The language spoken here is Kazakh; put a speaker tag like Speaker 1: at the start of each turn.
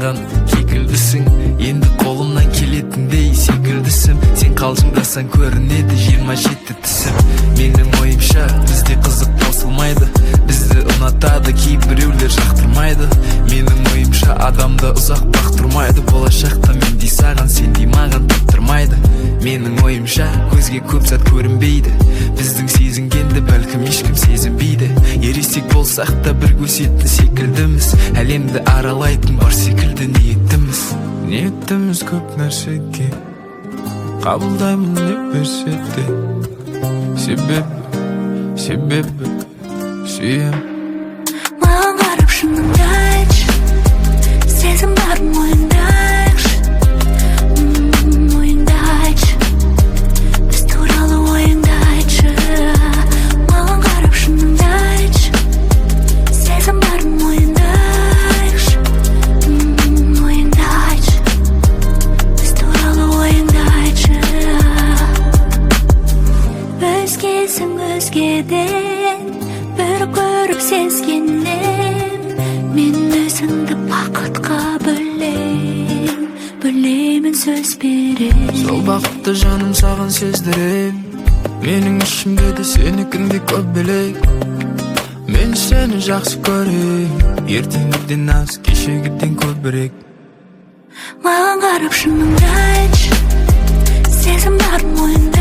Speaker 1: сағынған кекілдісің, енді қолымнан келетіндей секілдісің. Сен қалжыңдасаң көрінеді 27 тісім. Менің ойымша бізде қызық таусылмайды, бізді ұнатады кейбіреулер жақтырмайды. Менің ойымша адамды ұзақ бақтырмайды, болашақта мендей саған сендей маған таптырмайды. Менің ойымша көзге көп зат көрінбейді, біздің сезінгенді бәлкім ешкім сезінбейді. Ересек болсақ та бір көсетті секілдіміз, әлемді аралайтын бар секілді ниеттіміз көп нәрсеге қабылдаймын не берсе де. Себебі сүйем.
Speaker 2: Маған қарап шыныңды айтшы, сезім бар мойында айтшы, ойыңды айтшы, біз туралы ойыңды айтшы. Маған қарап шыныңды айтшы, сезім бар мойында айтшы, ойыңды айтшы, біз туралы ойыңды айтшы. Өзгесің өзгеден бір көріп сезгеннен, мен өзіңді бақытқа бөлеймін, сөз берем.
Speaker 1: Сол бақытты жаным саған сездірем, менің ішімде де сенікіндей көп бөлек. Мен сені жақсы көрем, ертеңгіден аз кешегіден көбірек.
Speaker 2: Маған қарап шыныңды айтшы, сезім бар мойында